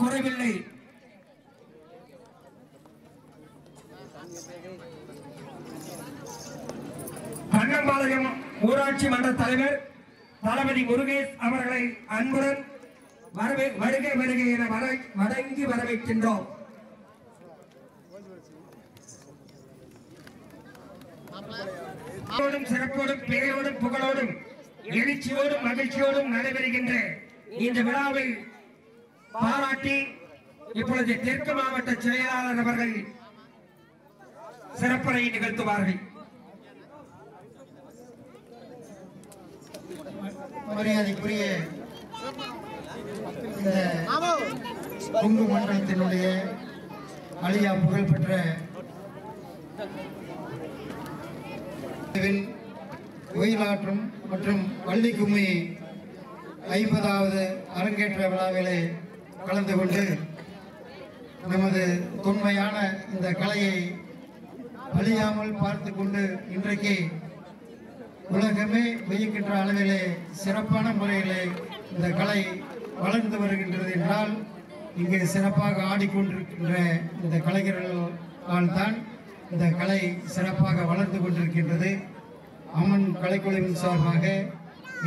குறைவில்லை. கண்ணம்பாளையம் ஊராட்சி மன்ற தலைவர் தளபதி முருகேஷ் அவர்களை அன்புடன் வருகை வருகை என வணங்கி வரவேற்கின்றோம். சிறப்போடும் பேரோடும் புகழோடும் எழுச்சியோடும் மகிழ்ச்சியோடும் நடைபெறுகின்ற இந்த விழாவை பாராட்டி இப்பொழுது தெற்கு மாவட்ட செயலாளர் அவர்கள் சிறப்புரை நிகழ்த்துவார்கள். மரியாதைக்குரிய இந்த கொங்கு மண்டலத்தினுடைய அழியா புகழ்பெற்ற ஒயிலாற்றும் மற்றும் வள்ளிக்கும்மி 50வது அரங்கேற்ற விழாவிலே கலந்து கொண்டு நமது தொன்மையான இந்த கலையை அழியாமல் பார்த்து கொண்டு இன்றைக்கு உலகமே வியக்கின்ற அளவிலே சிறப்பான முறையிலே இந்த கலை வளர்ந்து வருகின்றது என்றால் இங்கு சிறப்பாக ஆடிக்கொண்டிருக்கின்ற இந்த கலைஞர்களால் தான் இந்த கலை சிறப்பாக வளர்ந்து கொண்டிருக்கின்றது. அம்மன் கலைக்குழுவின் சார்பாக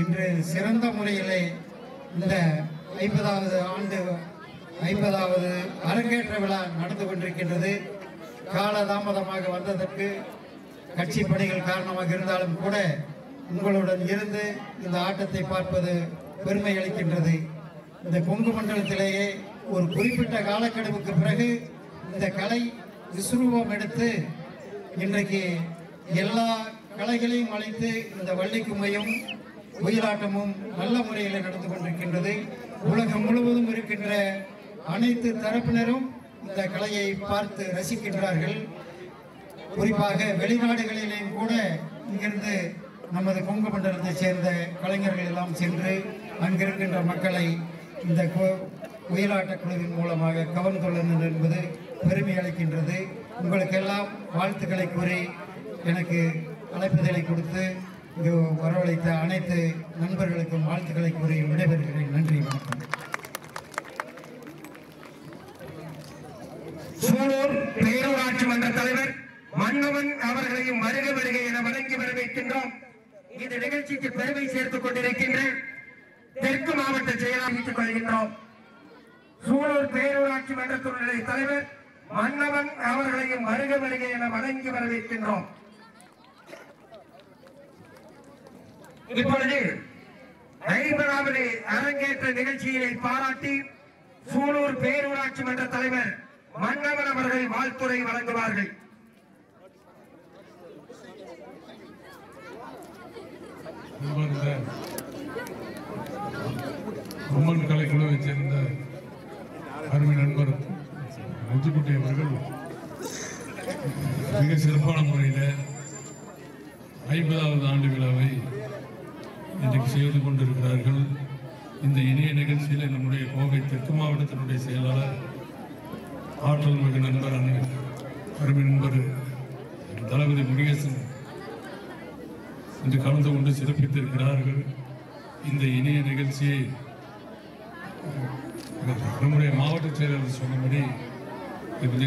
இன்று சிறந்த முறையிலே இந்த 50வது அரங்கேற்ற விழா நடந்து கொண்டிருக்கின்றது. காலதாமதமாக வந்ததற்கு கட்சி பணிகள் காரணமாக இருந்தாலும் கூட உங்களுடன் இருந்து இந்த ஆட்டத்தை பார்ப்பது பெருமை அளிக்கின்றது. இந்த கொங்கு மண்டலத்திலேயே ஒரு குறிப்பிட்ட காலக்கெடுவுக்கு பிறகு இந்த கலை விஸ்வரூபம் எடுத்து இன்றைக்கு எல்லா கலைகளையும் அழைத்து இந்த வள்ளிக்கும்மையும் ஒயிலாட்டமும் நல்ல முறையில் நடந்து கொண்டிருக்கின்றது. உலகம் முழுவதும் இருக்கின்ற அனைத்து தரப்பினரும் இந்த கலையை பார்த்து ரசிக்கின்றார்கள். குறிப்பாக வெளிநாடுகளிலேயும் கூட இங்கிருந்து நமது கொங்கு மண்டலத்தை சேர்ந்த கலைஞர்கள் எல்லாம் சென்று அங்கிருக்கின்ற மக்களை இந்த ஒயிலாட்ட குழுவின் மூலமாக கவர்ந்துள்ளனர் என்பது பெருமை அளிக்கின்றது. உங்களுக்கெல்லாம் வாழ்த்துக்களை கூறி எனக்கு அழைப்புதலை கொடுத்து இங்கு வரவழைத்த அனைத்து நண்பர்களுக்கும் வாழ்த்துக்களை கூறி விடைபெறுகிறேன். நன்றி, வணக்கம். சூலூர் பேரூராட்சி மன்ற தலைவர் மன்னவன் அவர்களையும் வருக வருகை என வணங்கி வரவேற்கின்றோம். இந்த நிகழ்ச்சிக்கு பெருமை சேர்த்துக் கொண்டிருக்கின்ற தெற்கு மாவட்ட செயலாளர் கொள்கின்றோம். சூலூர் பேரூராட்சி மன்றத்தினுடைய தலைவர் மன்னவன் அவர்களையும் வருக வருகை என வணங்கி வரவேற்கின்றோம். இப்பொழுது 50வது அரங்கேற்ற நிகழ்ச்சியை பாராட்டி சூலூர் பேரூராட்சி மன்ற தலைவர் மன்னவன் அவர்கள் வாழ்த்துரை வழங்குவார்கள். அம்மன் கலைக்குழுவை சேர்ந்த அருமை நண்பர் நெஞ்சுக்குட்டி அவர்கள் மிக சிறப்பான முறையில் 50வது ஆண்டு விழாவை இன்றைக்கு செய்து கொண்டிருக்கிறார்கள். இந்த இணைய நிகழ்ச்சியில் நம்முடைய கோவை தெற்கு மாவட்டத்தினுடைய செயலாளர் ஆற்றல் மிகு நண்பர் அருமை நண்பர் தளபதி முருகேசன் இன்று கலந்து கொண்டு சிறப்பித்திருக்கிறார்கள். இந்த இணைய நிகழ்ச்சியை நம்முடைய மாவட்ட செயலாளர் சொன்னபடி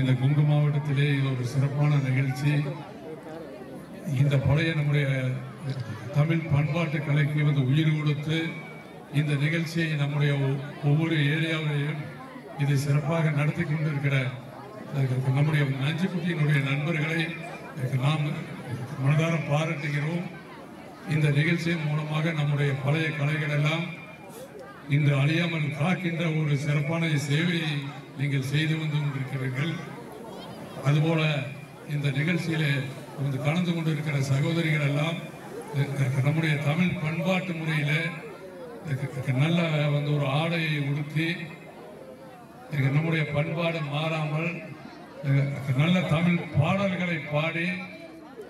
இந்த கொங்கு மாவட்டத்திலே இது ஒரு சிறப்பான நிகழ்ச்சி. இந்த பழைய நம்முடைய தமிழ் பண்பாட்டு கலைக்கு வந்து உயிர் கொடுத்து இந்த நிகழ்ச்சியை நம்முடைய ஒவ்வொரு ஏரியாவிலையும் இதை சிறப்பாக நடத்தி கொண்டிருக்கிற நம்முடைய நஞ்சுக்குட்டியினுடைய நண்பர்களை நாம் மனதார பாராட்டுகிறோம். இந்த நிகழ்ச்சியின் மூலமாக நம்முடைய பழைய கலைகள் எல்லாம் இன்று அழியாமல் காக்கின்ற ஒரு சிறப்பான சேவையை நீங்கள் செய்து வந்து கொண்டிருக்கிறீர்கள். அதுபோல இந்த நிகழ்ச்சியிலே வந்து கலந்து கொண்டிருக்கிற சகோதரிகள் எல்லாம் நம்முடைய தமிழ் பண்பாட்டு முறையில் நல்ல வந்து ஒரு ஆடையை உடுத்தி நம்முடைய பண்பாடு மாறாமல் நல்ல தமிழ் பாடல்களை பாடி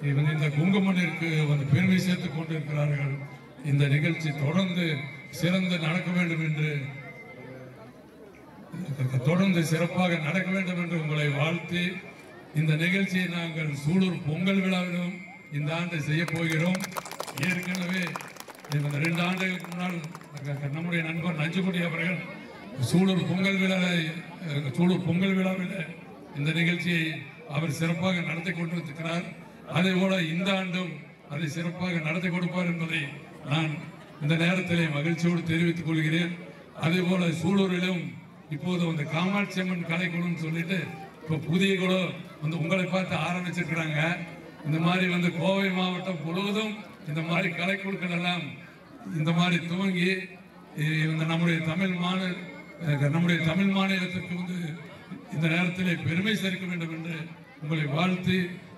இந்த குங்குமனிற்கு வந்து பெருமை சேர்த்துக் கொண்டிருக்கிறார்கள். இந்த நிகழ்ச்சி தொடர்ந்து சிறந்து நடக்க வேண்டும் என்று தொடர்ந்து சிறப்பாக நடக்க வேண்டும் என்று உங்களை வாழ்த்தி இந்த நிகழ்ச்சியை நாங்கள் சூலூர் பொங்கல் விழாவிலும் இந்த ஆண்டு செய்ய போகிறோம். ஏற்கனவே 2 ஆண்டுகளுக்கு முன்னால் நம்முடைய நண்பர் நஞ்சுக்குடி அவர்கள் சூலூர் பொங்கல் விழாவில் இந்த நிகழ்ச்சியை அவர் சிறப்பாக நடத்தி கொண்டிருக்கிறார். அதே போல இந்த ஆண்டும் அதை சிறப்பாக நடத்தி கொடுப்பார் என்பதை நான் இந்த நேரத்திலே மகிழ்ச்சியோடு தெரிவித்துக் கொள்கிறேன். அதே போல சூலூரிலும் இப்போது வந்து காமாட்சி அம்மன் கலைக்குழுன்னு சொல்லிட்டு இப்போ புதிய குழு வந்து உங்களை பார்த்து ஆரம்பிச்சிருக்கிறாங்க. இந்த மாதிரி வந்து கோவை மாவட்டம் முழுவதும் இந்த மாதிரி கலைக்குழுக்கள் எல்லாம் இந்த மாதிரி துவங்கி நம்முடைய தமிழ் மாநிலத்திற்கு வந்து இந்த நேரத்திலே பெருமை சேர்க்க வேண்டும் என்று உங்களை வாழ்த்து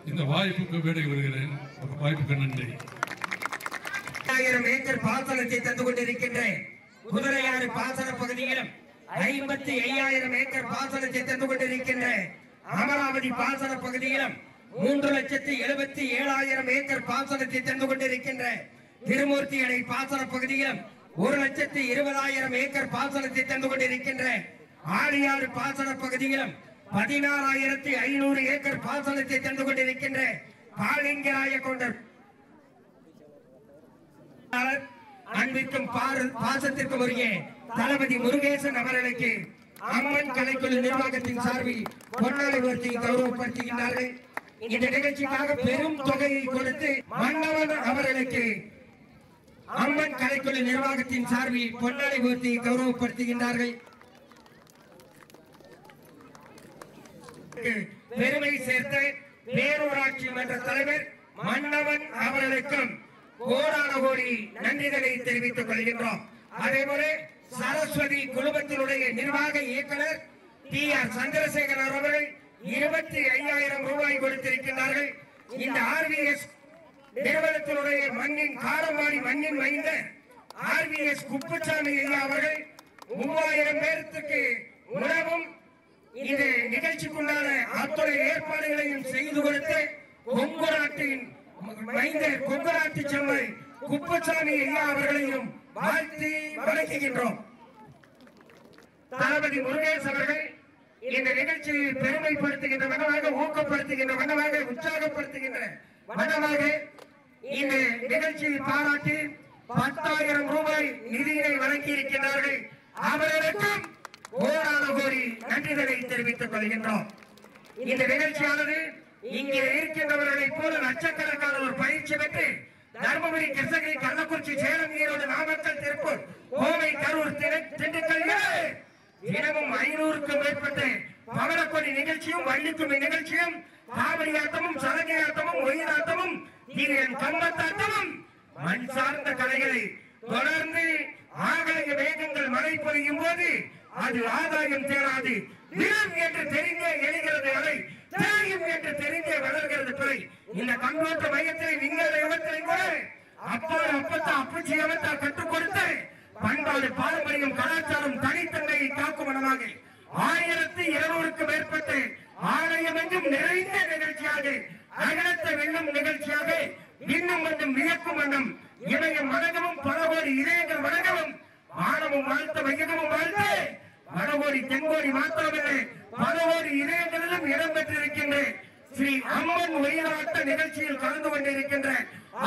இந்த வாய்ப்புக்கு வேடை வருகிறேன். வாய்ப்புக்கு நன்றி. 1000 ஏக்கர் பாசனத்தை தந்து கொண்டிருக்கின்ற குதிரையாறு பாசன பகுதியிலும் 55,000 ஏக்கர் பாசனத்தை தந்து கொண்டிருக்கின்ற அமராவதி பாசன பகுதியிலும் 3,77,000 ஏக்கர் பாசனத்தை தந்து கொண்டிருக்கின்ற திருமூர்த்தி அணை பாசன பகுதியிலும் 1,20,000 ஏக்கர் பாசனத்தை தந்து கொண்டிருக்கின்ற ஆழியாறு பாசன பகுதியிலும் 16,500 ஏக்கர் பாசனத்தை தந்து கொண்டிருக்கின்ற காளிங்கராய கொண்டர் அன்பிற்கும் பாசத்திற்கும் உரிய தளபதி முருகேசன் அவர்களுக்கு அம்மன் கலைக்குழு நிர்வாகத்தின் சார்பில் பொன்னாடை உயர்த்தி கௌரவப்படுத்துகின்றார்கள். இந்த நிகழ்ச்சிக்காக பெரும் தொகையை கொடுத்து மன்னவன் அவர்களுக்கு அம்மன் கலைக்குழு நிர்வாகத்தின் சார்பில் பொன்னாடை உயர்த்தி கௌரவப்படுத்துகின்றார்கள். பெருமை சேர்த்த பேரூராட்சி மன்ற தலைவர் மன்னவன் அவர்களுக்கும் கோடான கோடி நன்றிகளை தெரிவித்துக் கொள்கின்றோம். அதேபோல சரஸ்வதி குழுமத்தினுடைய நிர்வாக இயக்குனர் TR சந்திரசேகரன் அவர்கள் 25,000 ரூபாய் கொடுத்திருக்கிறார்கள். இந்த RVS நிறுவனத்தினுடைய மண்ணின் காரமாடி மண்ணின் மைந்த RVS குப்புசாமி ஐயா அவர்கள் 3000 பேருக்கு உணவும் இந்த நிகழ்ச்சிக்குண்டான அத்துறை ஏற்பாடுகளையும் செய்து கொடுத்து கொங்கு நாட்டின் மைந்தர் கொங்கு நாட்டு செம்மை குப்புசாமி ஐயா அவர்களையும் வாழ்த்தி வணங்குகின்றோம். தளபதி முருகேசன் அவர்கள் இந்த நிகழ்ச்சியை பெருமைப்படுத்துகின்ற வண்ணமாக, ஊக்கப்படுத்துகின்ற வண்ணமாக, உற்சாகப்படுத்துகின்ற வண்ணமாக இந்த நிகழ்ச்சியை பாராட்டி 10,000 ரூபாய் நிதியினை வழங்கி இருக்கின்றார்கள். அவர்களுக்கும் கோடான கோடி நன்றிகளை தெரிவித்துக் கொள்கின்றோம். இந்த நிகழ்ச்சியானது இங்கே இருக்கின்றவர்களைப் போல லட்சக்கணக்கான ஒரு பயிற்சி பெற்று தர்மபுரி, கிருஷ்ணகிரி, கள்ளக்குறிச்சி, சேலம், ஈரோடு, நாமக்கல், திருப்பூர், கோவை, கரூர், திண்டுக்கல் தினமும் 500க்கும் மேற்பட்ட பவளக்கொடி நிகழ்ச்சியும், வள்ளிக்கும்மி நிகழ்ச்சியும், காவடி ஆட்டமும், சலங்கை ஆட்டமும், ஒயிலாட்டமும், கம்பத்தாட்டமும் மண் சார்ந்த கலைகளை தொடர்ந்து ஆகாய வேகங்கள் மழை பொழியும் போது அது ஆதாயம் தேராது. வீரம் என்று தெரிந்தே எழுகிறது அலை, தெரியும் என்று தெரிந்தே வளர்கிறது பிறை. இந்த கண்ணோட்ட மையத்தை விஞ்ஞான யுகத்திலே கூட அப்பத்தா அப்பச்சி அவத்தா கற்றுக் கொடுத்து பண்பாடு, பாரம்பரியம், கலாச்சாரம், தனித்தன்மையை காக்கும் மனமாக 1200க்கும் மேற்பட்ட ஆலயம் எங்கும் நிறைந்த நிகழ்ச்சியாக, அகலத்தை வெல்லும் நிகழ்ச்சியாக, இன்னும் கொஞ்சம் வியக்கும் வண்ணம் இமயம் வணங்கவும், பல கோடி இதயங்கள் வணங்கவும், வானமும் வாழ்த்த, வையகமும் வாழ்த்த, வடகோடி தென்கோடி மாத்திரமில்லை பல கோடி இதயங்களிலும் இடம்பெற்றிருக்கின்ற ஸ்ரீ அம்மன் ஒயிலாட்ட நிகழ்ச்சியில் கலந்து கொண்டிருக்கின்ற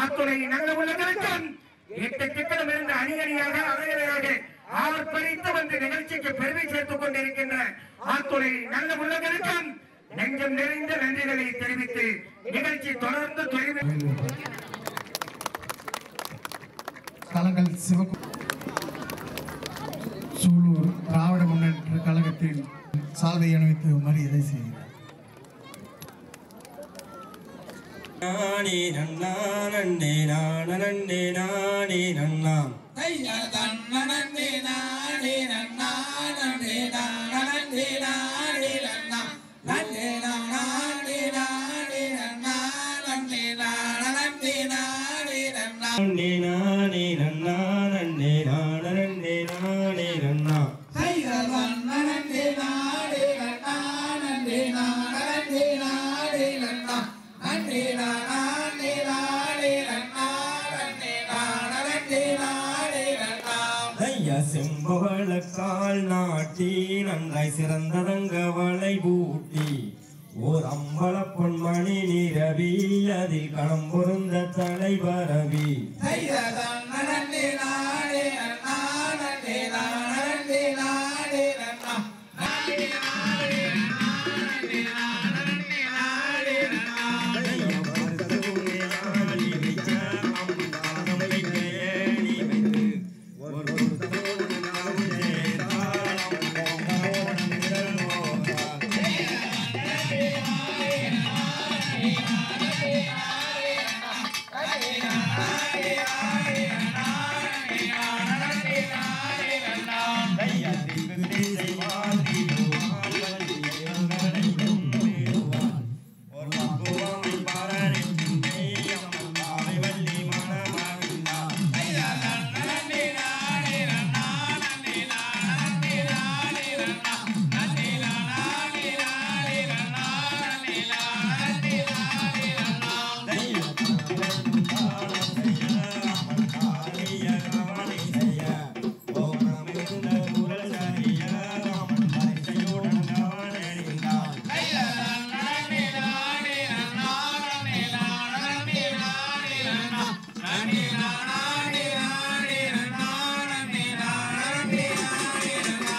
அத்துணை நல்ல உள்ளங்களுக்கும் 8 திட்டம் இருந்த அணியணியாக அரையறையாக ஆர்ப்பரித்து வந்து நிகழ்ச்சிக்கு பெருமை சேர்த்துக் கொண்டிருக்கின்ற அத்துணை நல்ல உள்ளங்களுக்கும் நெஞ்சம் நிறைந்த நன்றிகளை தெரிவித்து நிகழ்ச்சி தொடர்ந்து கலங்கள் சூலூர் திராவிட முன்னேற்ற கழகத்தில் சால்வை அணிவித்து மரியாதை செய்கிறார். நானே நன்னா நன்னே நான நன்னே நானே நன்னா ஐயா தன்ன நன்னே நானே நன்னா நன்னே நான நன்னே நானே நன்னா நன்னே நானே நானே நன்னா நன்னே நான நன்னே நானே நன்னா நன்னே நானே நன்னா நன்னே நான நன்னே நானே நன்னா ஐயா தன்ன நன்னே நானே நன்னா நன்னே நான நன்னே நானே நன்னா நன்னே நானே நானே நன்னா நன்னே நான நன்னே நானே நன்னா ஐயா செம்பவள கால் நாட்டி நன்றாய் சிறந்ததங்க வளை பூட்டி ஓர் அம்பல பொன்மணி நிரவி அதில் களம் பொருந்த தலை பரவி ஐயா தன்ன நன்னே நானே நன்னா நன்னே நான நன்னே நானே நன்னா நன்னே நானே நன்னே நான நன்னே நானே நன்னா ஐயா மருதூரே ஆடி வைச்ச அம்பாவை கேணி வைத்து ஒரு பொருத்தோடு நாவுதே தாளம் போகோணம் நிறமோதால் ஐயா திக்கு திசை மாறி மாவலி ஏவலை கொண்டேவான் ஒரு மகுவமை பரரை அம்மாவை வள்ளி மணமகனான் ஐயா தன்ன நன்னே நானே நன்னா நன்னே நான நன்னே நானே நன்னா நன்னே நானே நானே நன்னா நன்னே நான நன்னே நானே நன்னா ஐயா தாளம் செய்ய அம்மன் காளிய காணி செய்ய ஓணம் இருந்த குரல் சரிய அம்மன் பரிசையுடன் காணறிந்தாள் ஐயா தன்ன நன்னே நானே நன்னா நன்னே நான நன்னே நானே நன்னா நன்னே நானே நானே நன்னா நன்னே நான நன்னே நானே நன்னா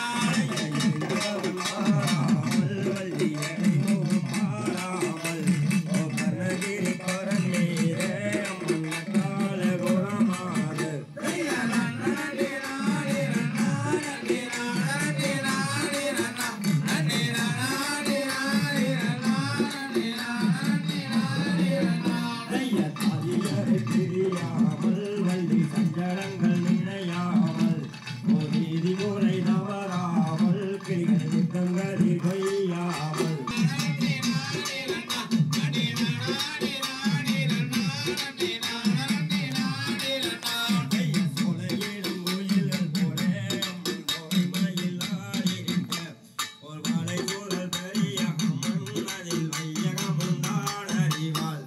மாறாமல் வள்ளியடி முகம் மாறாமல் ஓ கர்ணகிரி பரமேரே அம்மன் கால குணமாது ஐயா தன்ன நன்னே நானே நன்னா நன்னே நான நன்னே நானே நன்னா நன்னே நானே நானே நன்னா நன்னே நான நன்னே நானே நன்னா ஐயா தாதியரை பிரியாமல் வள்ளி சஞ்சலங்கள் நினையாமல் ஓ நீதி முறை தவறாமல் கிளிகள் யுத்தங்களில் கொய்யாமல் ஐயா சோலையிலும் கோயில்கள் போலே அம்மன் கோய்மையில் ஆடிருக்க ஒரு மலை சூழல் பெரிய அம்மன் அதில் வையகமும் தான் அறிவாள்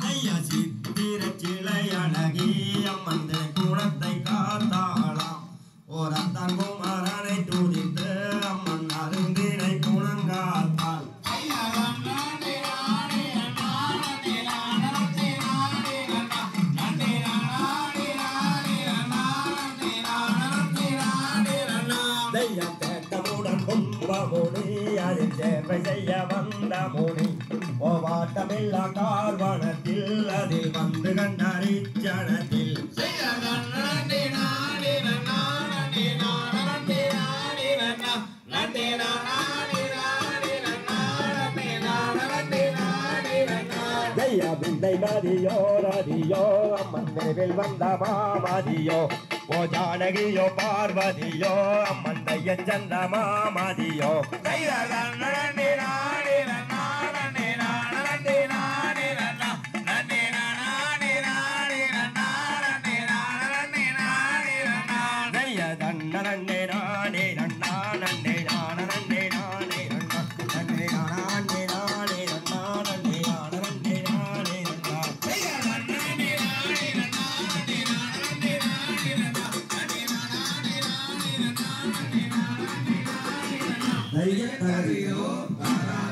ஐயா சித்திர சிலை அழகி அம்மன் குணத்தை காத்தாளாம் ஓரத்தான் குமாரனை துதித்து அம்மன் அருந்தினை குணங்காத்தாள் தெய்யம் தேட்டமுடன் கும்பமுனி அதில் சேவை செய்ய வந்த முனி ஓவாட்டமில்லா கார்வனத்தில் அதில் வந்து கண்டறிச்சனத்தில் தெய்ய பிந்தை மதியோ ரதியோ அம்மன் நினைவில் வந்த மாமதியோ ஓ ஜானகியோ பார்வதியோ அம்மன் தையன் சந்த மாமதியோ தெய்ய தன்ன நன்னே நானே நன்னா நன்னே நான நன்னே நானே நன்னா நன்னே நானே நானே நன்னா நன்னே நான நன்னே நானே நன்னா ஐயா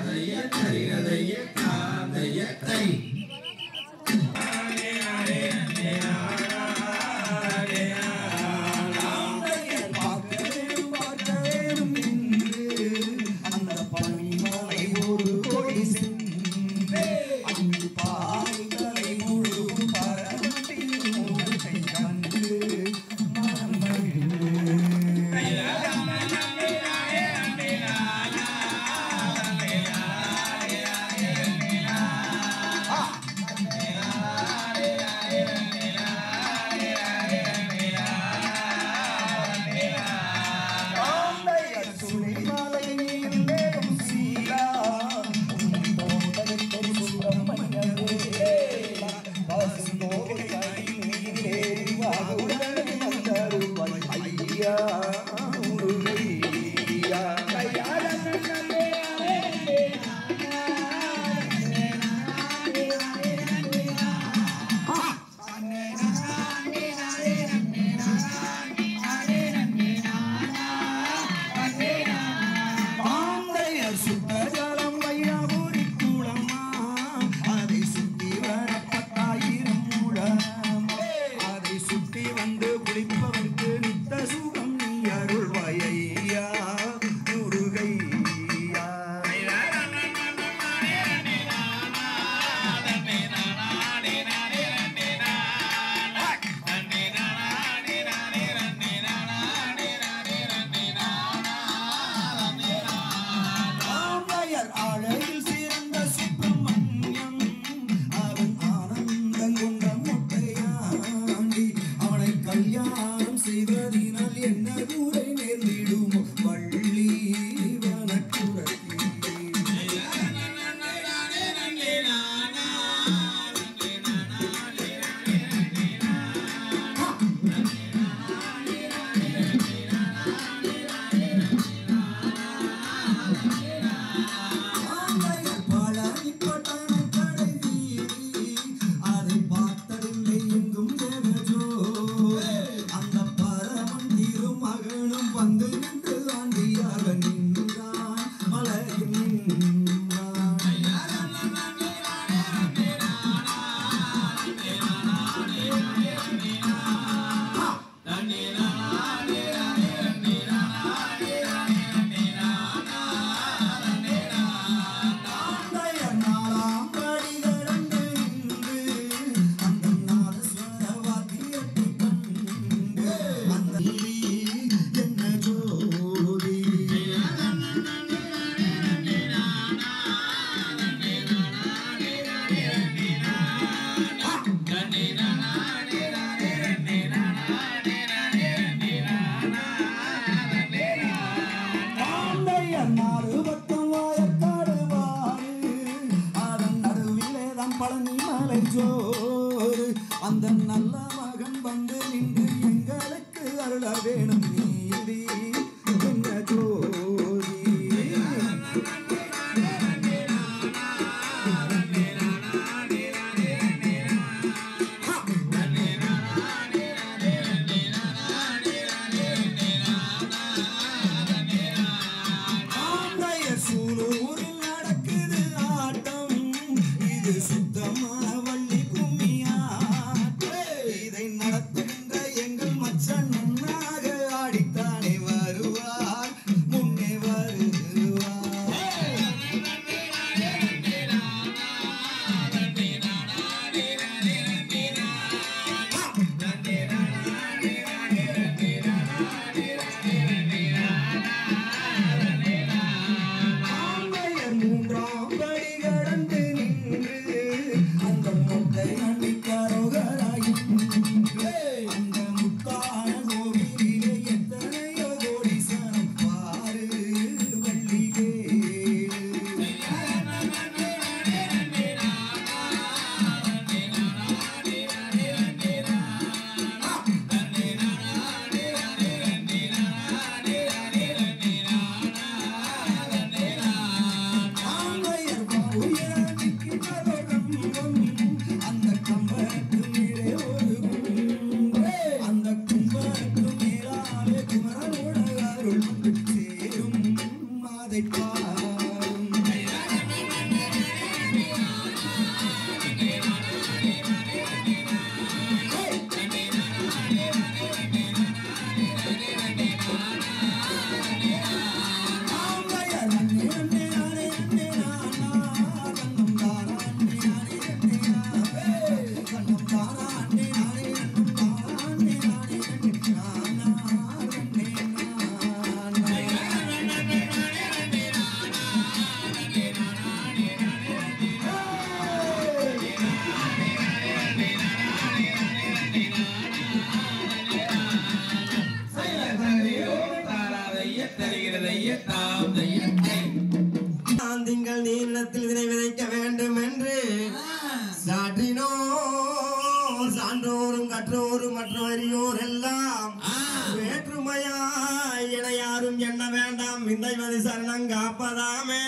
அந்த நல்ல மகன் வந்து நின்று எங்களுக்கு அருள வேணும் நீதி என்ன ஜோதி சூலூரில் நடக்குது ஆட்டம் இது சுத்தமான வள்ளி கும்மியா இதை நடத்துகின்ற எங்கள் மச்சான் நன்னாக ஆடித்தானே வருவார் முன்னே வருவார் மூன்றாம் படி கடந்து நின்று அந்த முட்டை அன்னிக்காரோகராயும் அந்த முத்தான கோவிலிலே எத்தனையோ கோடி சனம் பாரு வள்ளிகே அந்த கம்பருக்கு மேலே ஒரு அந்த கும்பருக்கு மேலாலே குமரனோட அருள் வந்து சேரும் அதை பாரும் திங்கள் நீரிடத்தில் விதை விதைக்க வேண்டும் என்று சாற்றினோர் சான்றோரும் கற்றோரும் மற்றோர் எல்லாம் வேற்றுமையாய் என யாரும் எண்ண வேண்டாம் விந்தைவது சரணம் காப்பதாமே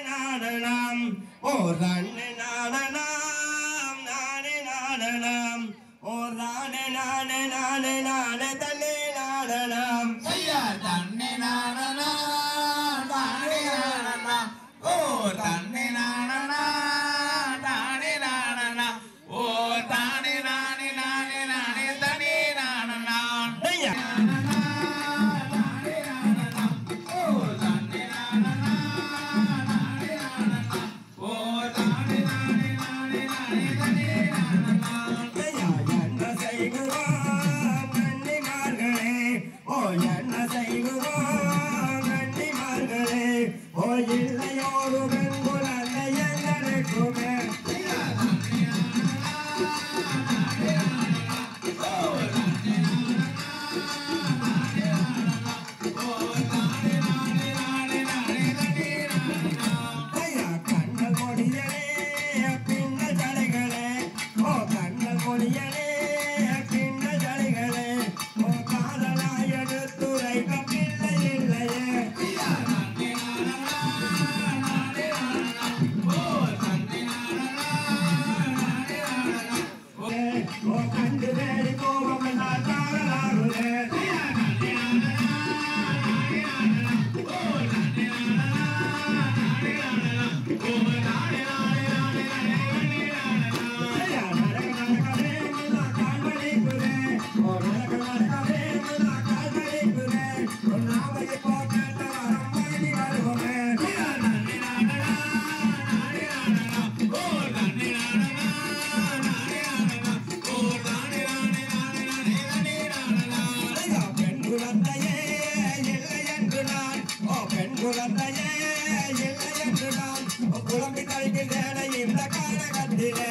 நாடலாம் ஓர் தன்னை நாடலாம் நானே நாடலாம் ஓர் தானே நானே நானே நானே தன்னை நாடலாம் தன்னை நாடனா தானே நாடனா ஓ தன்னை நாடனா தானே நாடனா ஓ தானே நானே நானே நானே தனே நாடனா இல்லையோரு வெண்குழந்தை எங்களுக்குமே கண்ணல் கொடியலே பின்ன ஜடைகளே ஓ கண்ணல் கொடியலே பின்ன ஜடைகளே ஓ காதலாய் எடுத்துரைக்க பிள்ளை இல்லையே குழம்பி கழிக்கின்றன இந்த காலகத்திலே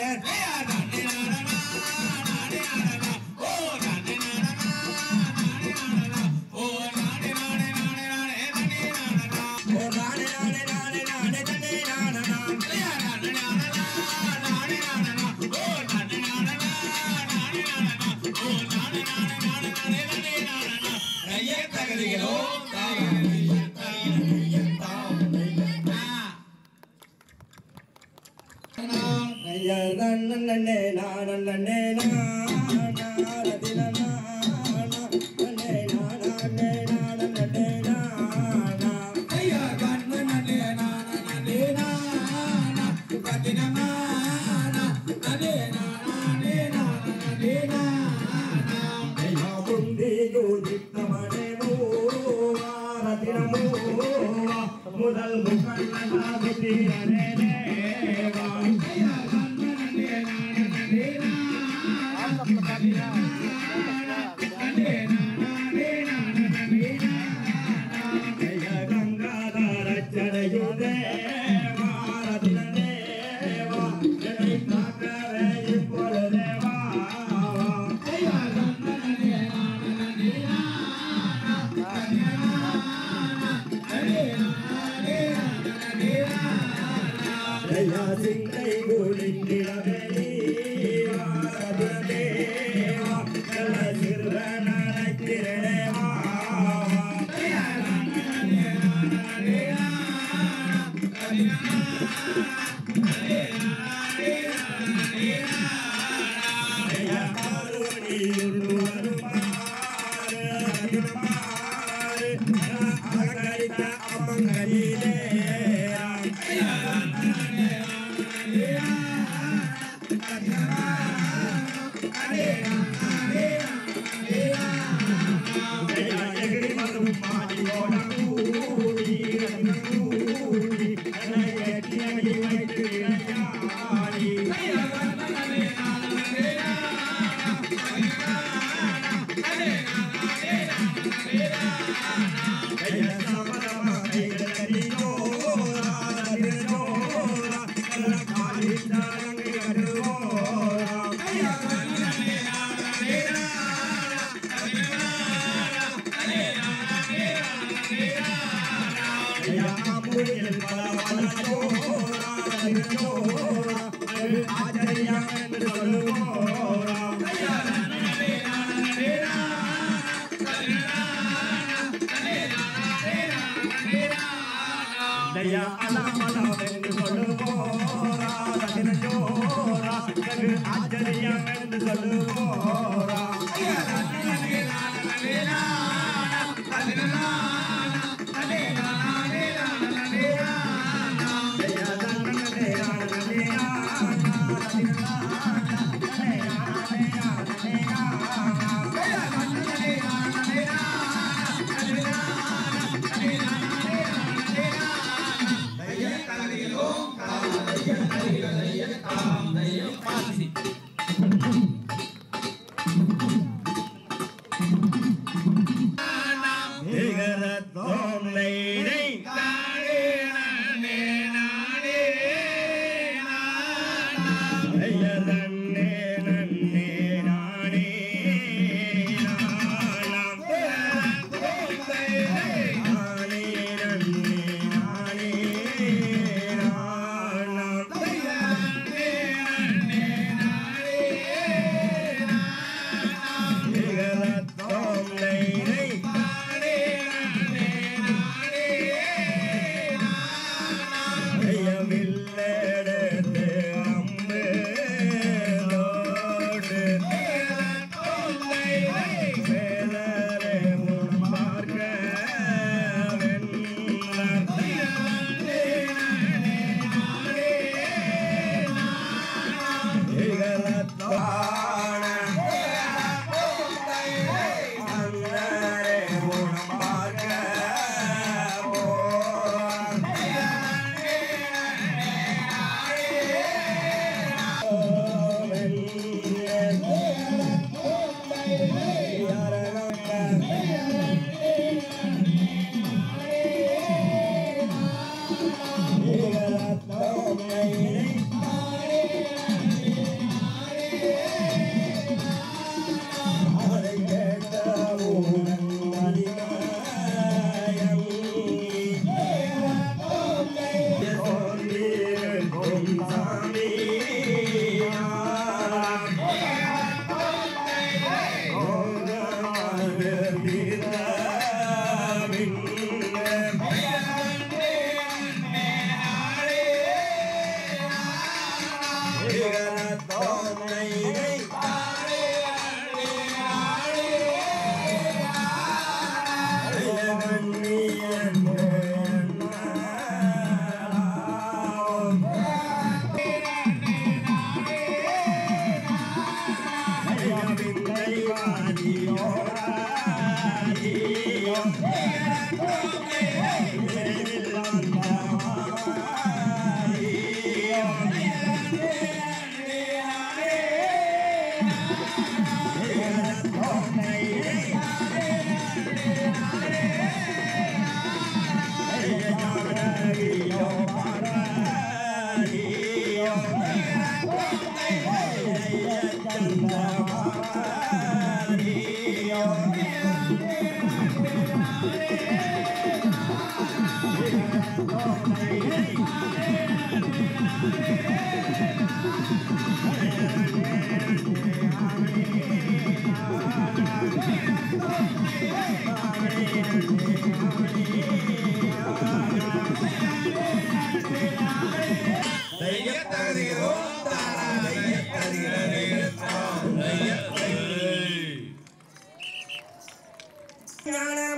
முதல்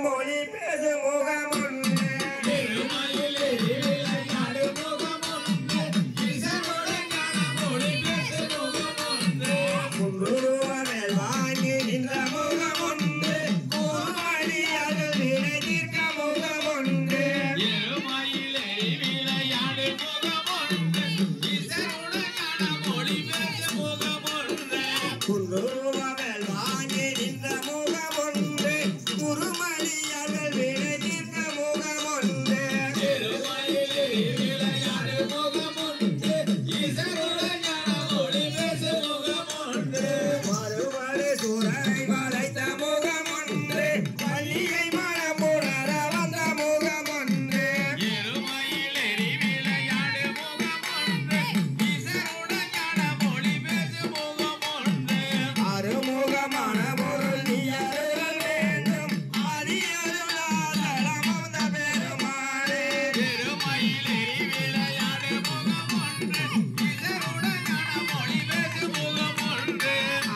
மொழி பேசு முகமுண்டு குங்குமவேல் வாங்கி நின்ற முகமுண்டு குருமணியாக வினை தீர்க்க முகமுண்டு குங்குமவேல் வாங்கி நின்ற முகமுண்டு குருமணியாக வினை தீர்க்க முகமுண்டு மறுபடி சூரனை வளைத்த முகமுண்டு பள்ளியை மனமுணர வந்த முகமுண்டு அறுமுகமான பொருள் நீ அருள் வேண்டும் அரியருளாதளமந்த பெருமாளே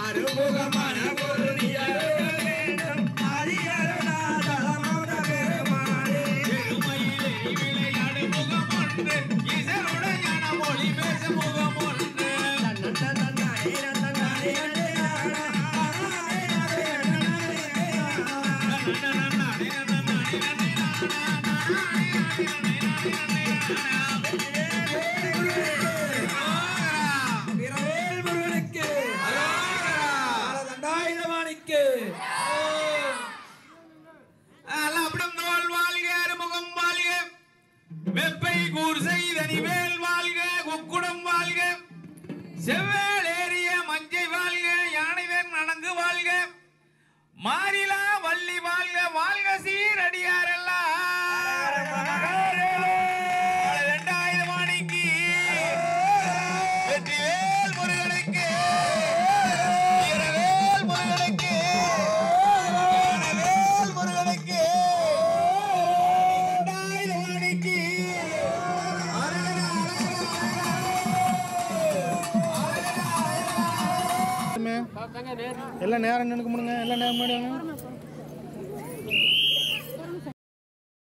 அறுமுகமான பொருள் நீ அருள் வேண்டும் அரியருளாதளமந்த பெருமாளே செவ்வேளேறிய மஞ்சை வாழ்க யானைவர் நனங்கு வாழ்க மாறிலா வள்ளி வாழ்க வாழ்க சீரடியாரெல்லாம் 2000 மணிக்கு வெற்றிவேல் முருகனுக்கு வீரவேல் முருகனுக்கு ஞானவேல் முருகனுக்கு 2000 மணிக்கு எல்லாம் நேரம் நினைக்க முடியுங்க எல்லாம் நேரம்